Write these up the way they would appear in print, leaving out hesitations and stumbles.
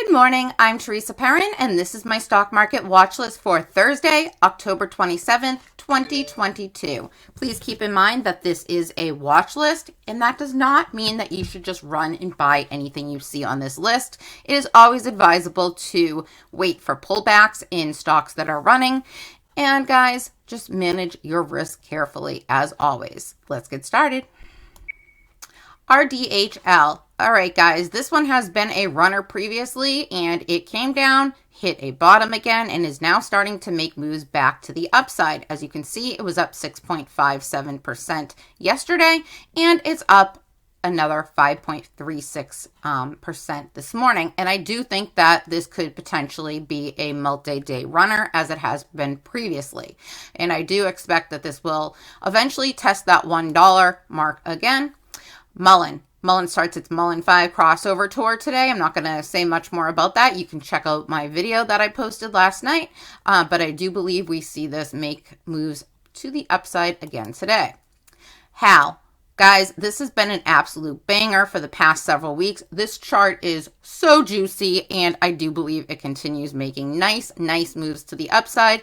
Good morning, I'm Teresa Perrin, and this is my stock market watch list for Thursday, October 27th, 2022. Please keep in mind that this is a watch list, and that does not mean that you should just run and buy anything you see on this list. It is always advisable to wait for pullbacks in stocks that are running. And guys, just manage your risk carefully as always. Let's get started. RDHL. All right, guys, this one has been a runner previously, and it came down, hit a bottom again, and is now starting to make moves back to the upside. As you can see, it was up 6.57% yesterday, and it's up another 5.36% this morning. And I do think that this could potentially be a multi-day runner, as it has been previously. And I do expect that this will eventually test that $1 mark again. Mullen starts its Mullen 5 crossover tour today. I'm not going to say much more about that. You can check out my video that I posted last night. But I do believe we see this make moves to the upside again today. Hal. Guys, this has been an absolute banger for the past several weeks. This chart is so juicy, and I do believe it continues making nice moves to the upside.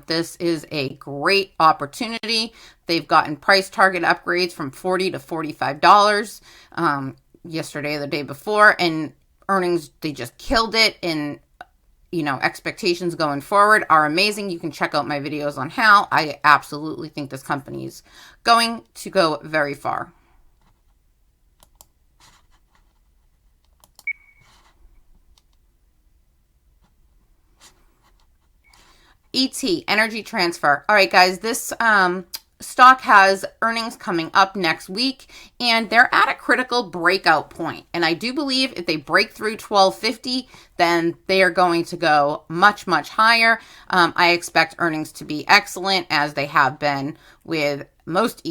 This is a great opportunity. They've gotten price target upgrades from $40 to $45 yesterday or the day before, and earnings, they just killed it. And expectations going forward are amazing. You can check out my videos on how. I absolutely think this company is going to go very far. ET, Energy Transfer. All right, guys, this stock has earnings coming up next week, and they're at a critical breakout point. And I do believe if they break through 1250, then they are going to go much higher. I expect earnings to be excellent, as they have been with most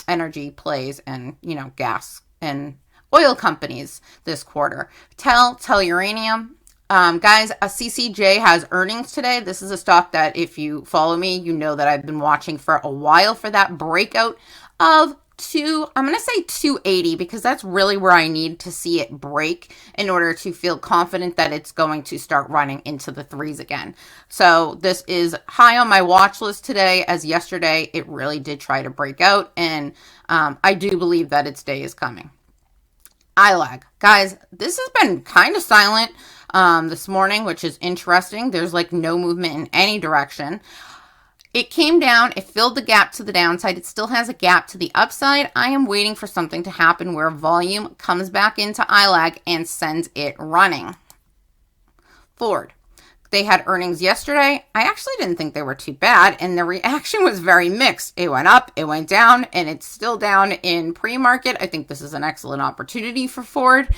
energy plays and gas and oil companies this quarter. Telluranium. Guys, a CCJ has earnings today. This is a stock that, if you follow me, you know that I've been watching for a while for that breakout of I'm going to say 280, because that's really where I need to see it break in order to feel confident that it's going to start running into the threes again. So this is high on my watch list today, as yesterday it really did try to break out, and I do believe that its day is coming. ILAG. Guys, this has been kind of silent this morning, which is interesting. There's like no movement in any direction. It came down, it filled the gap to the downside. It still has a gap to the upside. I am waiting for something to happen where volume comes back into ILAG and sends it running. Ford. They had earnings yesterday. I actually didn't think they were too bad, and the reaction was very mixed. It went up, it went down, and it's still down in pre-market. I think this is an excellent opportunity for Ford.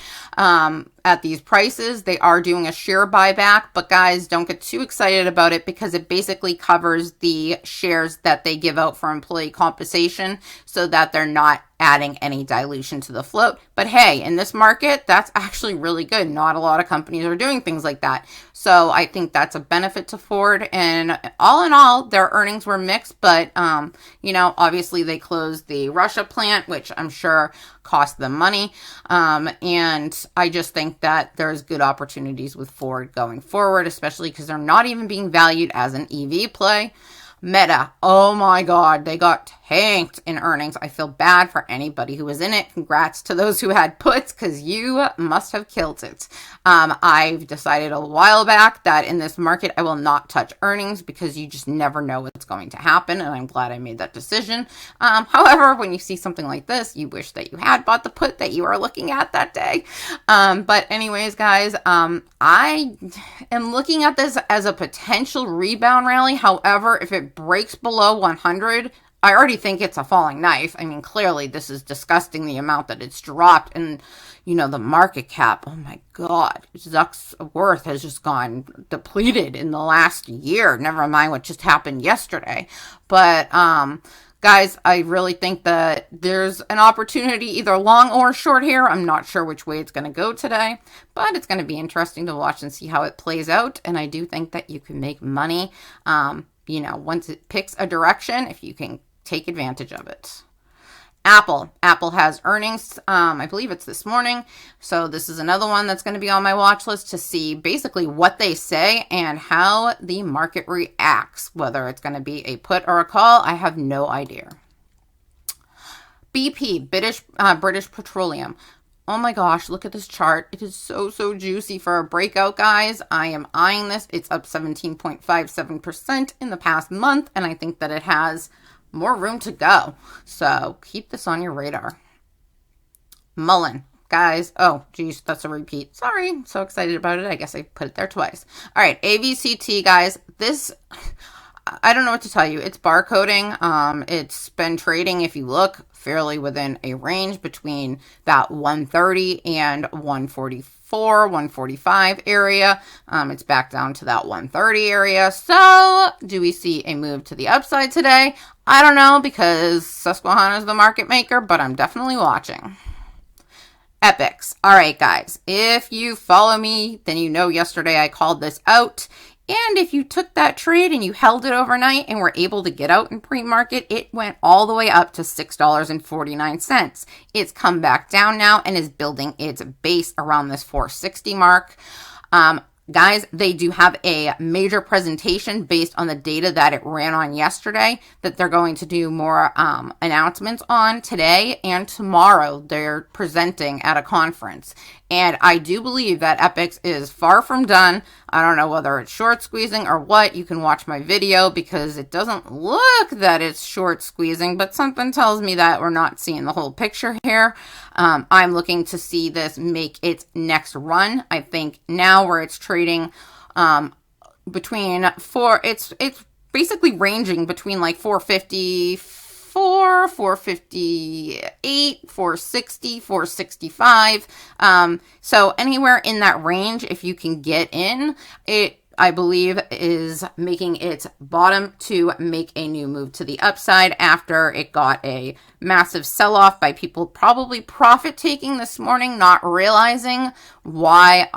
At these prices, they are doing a share buyback, but guys, don't get too excited about it, because it basically covers the shares that they give out for employee compensation, so that they're not adding any dilution to the float. But hey, in this market, that's actually really good. Not a lot of companies are doing things like that. So I think that's a benefit to Ford. And all in all, their earnings were mixed, but obviously they closed the Russia plant, which I'm sure cost them money. And I just think that there's good opportunities with Ford going forward, especially because they're not even being valued as an EV play. Meta, oh my God, they got tanked in earnings. I feel bad for anybody who was in it. Congrats to those who had puts, because you must have killed it. I've decided a while back that in this market, I will not touch earnings, because you just never know what's going to happen, and I'm glad I made that decision. However, when you see something like this, you wish that you had bought the put that you are looking at that day. But anyways, guys, I am looking at this as a potential rebound rally. However, if it breaks below 100, I already think it's a falling knife. I mean, clearly this is disgusting, the amount that it's dropped, and the market cap. Oh my God, Zuck's worth has just gone depleted in the last year. Never mind what just happened yesterday. But guys, I really think that there's an opportunity, either long or short here. I'm not sure which way it's going to go today, but it's going to be interesting to watch and see how it plays out. And I do think that you can make money, once it picks a direction, if you can take advantage of it. Apple has earnings. I believe it's this morning. So this is another one that's going to be on my watch list to see basically what they say and how the market reacts. Whether it's going to be a put or a call, I have no idea. BP, British Petroleum. Oh my gosh, look at this chart. It is so juicy for a breakout, guys. I am eyeing this. It's up 17.57% in the past month, and I think that it has more room to go. So keep this on your radar. Mullen, guys. Oh, geez, that's a repeat. Sorry, I'm so excited about it. I guess I put it there twice. All right, AVCT, guys. This, I don't know what to tell you. It's barcoding. It's been trading, if you look, fairly within a range between that 130 and 144, 145 area. It's back down to that 130 area. So do we see a move to the upside today? I don't know, because Susquehanna is the market maker, but I'm definitely watching. Epics. All right, guys, if you follow me, then you know yesterday I called this out. And if you took that trade and you held it overnight and were able to get out in pre-market, it went all the way up to $6.49. It's come back down now and is building its base around this 460 mark. Guys, they do have a major presentation based on the data that it ran on yesterday that they're going to do more announcements on today and tomorrow. They're presenting at a conference. And I do believe that Epics is far from done. I don't know whether it's short squeezing or what. You can watch my video because it doesn't look that it's short squeezing, but something tells me that we're not seeing the whole picture here. I'm looking to see this make its next run. I think now where it's trading between it's basically ranging between like 454, 458, 460, 465. So anywhere in that range, if you can get in, it, I believe, is making its bottom to make a new move to the upside after it got a massive sell-off by people probably profit taking this morning, not realizing why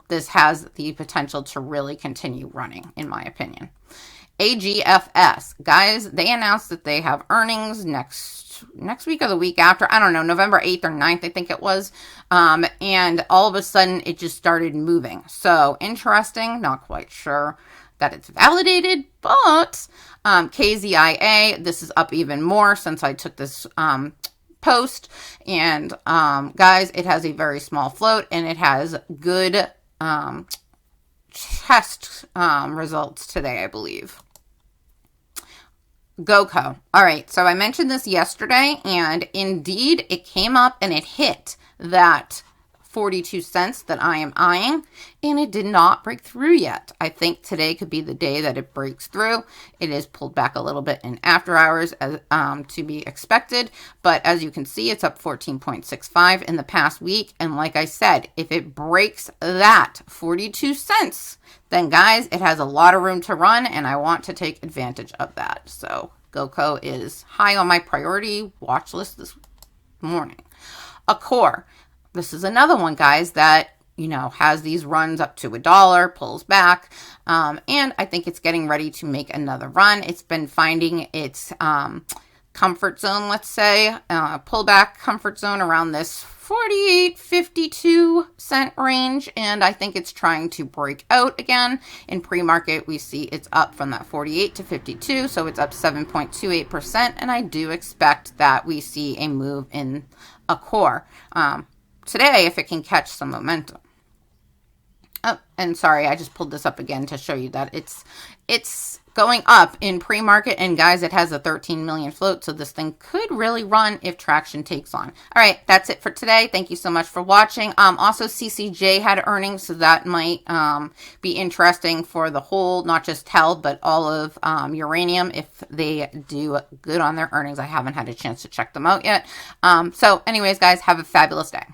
this has the potential to really continue running, in my opinion. AGFS, guys, they announced that they have earnings next week or the week after. I don't know, November 8th or 9th, I think it was. And all of a sudden, it just started moving. So interesting, not quite sure that it's validated, but KZIA, this is up even more since I took this post. And guys, it has a very small float and it has good test results today, I believe. GoCo. All right, so I mentioned this yesterday, and indeed it came up and it hit that 42 cents that I am eyeing, and it did not break through yet. I think today could be the day that it breaks through. It is pulled back a little bit in after hours as to be expected, but as you can see, it's up 14.65 in the past week, and like I said, if it breaks that 42 cents, then guys, it has a lot of room to run, and I want to take advantage of that. So GoCo is high on my priority watch list this morning. Accor. This is another one, guys, that, you know, has these runs up to $1, pulls back, and I think it's getting ready to make another run. It's been finding its comfort zone, let's say, pullback comfort zone around this 48, 52 cent range, and I think it's trying to break out again. In pre-market, we see it's up from that 48 to 52, so it's up 7.28%, and I do expect that we see a move in Accor today if it can catch some momentum. Oh, and sorry, I just pulled this up again to show you that it's going up in pre-market, and guys, it has a 13 million float, so this thing could really run if traction takes on. All right, that's it for today. Thank you so much for watching. Also, CCJ had earnings, so that might be interesting for the whole, not just held, but all of uranium if they do good on their earnings. I haven't had a chance to check them out yet. So anyways, guys, have a fabulous day.